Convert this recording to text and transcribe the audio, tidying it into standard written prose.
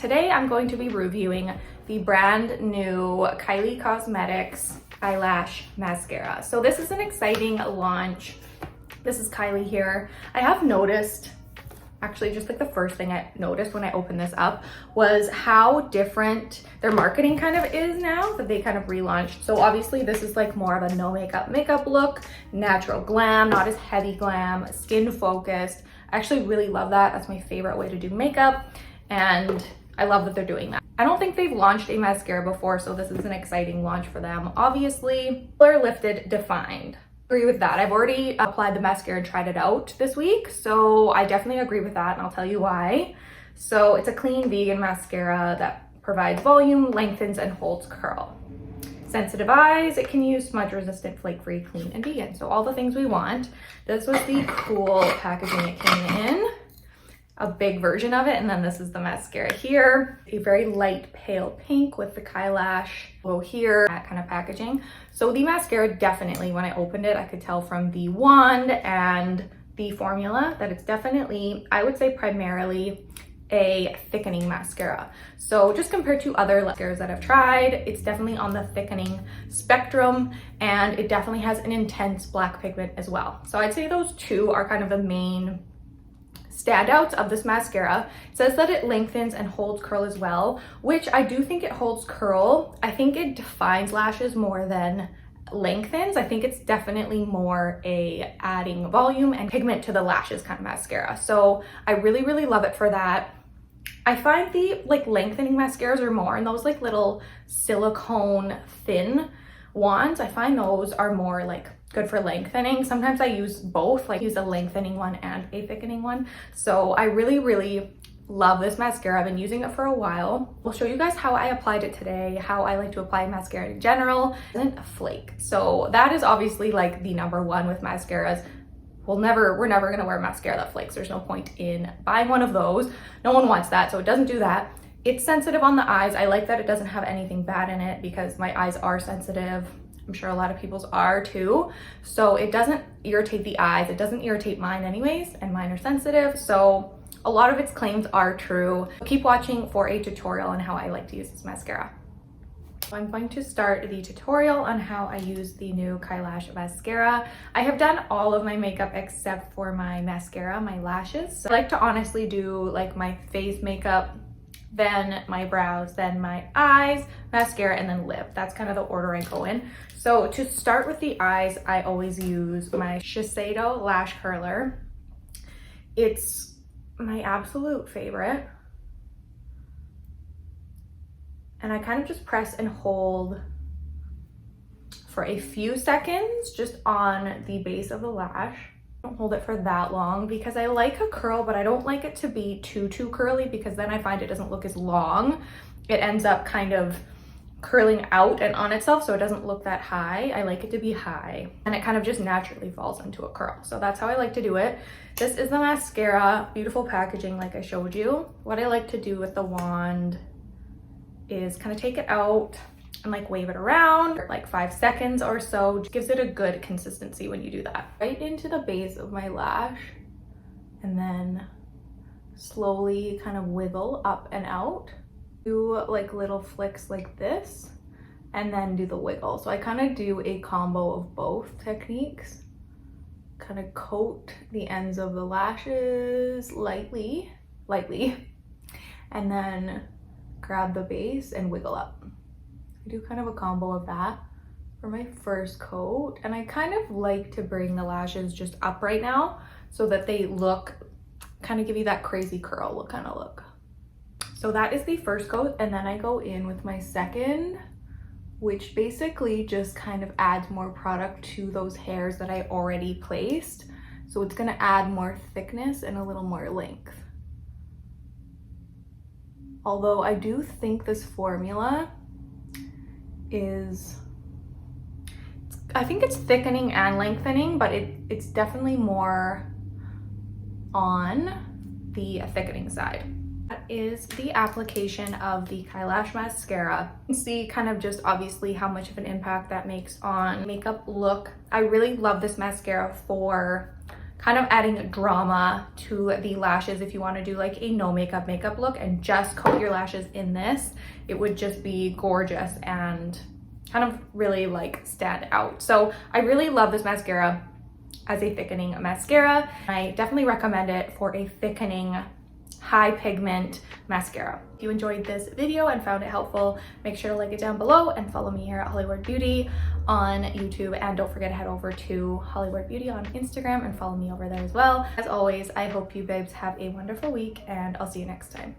Today I'm going to be reviewing the brand new Kylie Cosmetics Kylash mascara. So this is an exciting launch. This is Kylie here. I have noticed, actually just like the first thing I noticed when I opened this up was how different their marketing kind of is now that they kind of relaunched. So obviously this is like more of a no makeup look, natural glam, not as heavy glam, skin focused. I actually really love that. That's my favorite way to do makeup, and I love that they're doing that. I don't think they've launched a mascara before, so this is an exciting launch for them. Obviously, Blur Lifted Defined. Agree with that. I've already applied the mascara and tried it out this week, so I definitely agree with that, and I'll tell you why. So it's a clean vegan mascara that provides volume, lengthens, and holds curl. Sensitive eyes, it can use smudge resistant, flake free, clean, and vegan. So all the things we want. This was the cool packaging it came in, a big version of it, and then this is the mascara here. A very light pale pink with the Kylash logo here, that kind of packaging. So the mascara, definitely when I opened it, I could tell from the wand and the formula that it's definitely, I would say primarily a thickening mascara. So just compared to other mascaras that I've tried, it's definitely on the thickening spectrum, and it definitely has an intense black pigment as well. So I'd say those two are kind of the main standouts of this mascara. It says that it lengthens and holds curl as well, which I do think it holds curl. I think it defines lashes more than lengthens. I think it's definitely more a adding volume and pigment to the lashes kind of mascara. So I really love it for that. I find the like lengthening mascaras are more in those like little silicone thin wands. I find those are more like good for lengthening. Sometimes I use both, like use a lengthening one and a thickening one. So I really love this mascara. I've been using it for a while. We'll show you guys how I applied it today, how I like to apply mascara in general. It isn't a flake. So that is obviously like the number one with mascaras. We're never gonna wear mascara that flakes. There's no point in buying one of those. No one wants that, so it doesn't do that. It's sensitive on the eyes. I like that it doesn't have anything bad in it because my eyes are sensitive. I'm sure a lot of people's are too. So it doesn't irritate the eyes. It doesn't irritate mine anyways, and mine are sensitive. So a lot of its claims are true. Keep watching for a tutorial on how I like to use this mascara. So I'm going to start the tutorial on how I use the new Kylash mascara. I have done all of my makeup except for my mascara, my lashes. So I like to honestly do like my face makeup, then my brows, then my eyes, mascara, and then lip. That's kind of the order I go in. So to start with the eyes, I always use my Shiseido Lash Curler. It's my absolute favorite. And I kind of just press and hold for a few seconds just on the base of the lash. Don't hold it for that long because I like a curl, but I don't like it to be too curly because then I find it doesn't look as long. It ends up kind of curling out and on itself, so it doesn't look that high. I like it to be high, and it kind of just naturally falls into a curl. So that's how I like to do it. This is the mascara, beautiful packaging like I showed you. What I like to do with the wand is kind of take it out and like wave it around for like 5 seconds or so. It gives it a good consistency when you do that. Right into the base of my lash, and then slowly kind of wiggle up and out. Do like little flicks like this, and then do the wiggle. So I kind of do a combo of both techniques. Kind of coat the ends of the lashes lightly, and then grab the base and wiggle up. I do kind of a combo of that for my first coat, and I kind of like to bring the lashes just up right now so that they look, kind of give you that crazy curl look kind of look. So that is the first coat, and then I go in with my second, which basically just kind of adds more product to those hairs that I already placed. So it's gonna add more thickness and a little more length. Although I do think this formula is, I think it's thickening and lengthening, but it's definitely more on the thickening side. That is the application of the Kylash mascara. You can see kind of just obviously how much of an impact that makes on makeup look. I really love this mascara for kind of adding drama to the lashes. If you want to do like a no makeup look and just coat your lashes in this, it would just be gorgeous and kind of really like stand out. So I really love this mascara as a thickening mascara. I definitely recommend it for a thickening high pigment mascara. If you enjoyed this video and found it helpful, make sure to like it down below and follow me here at Hollywood Beauty on YouTube, and don't forget to head over to Hollywood Beauty on Instagram and follow me over there as well. As always, I hope you babes have a wonderful week, and I'll see you next time.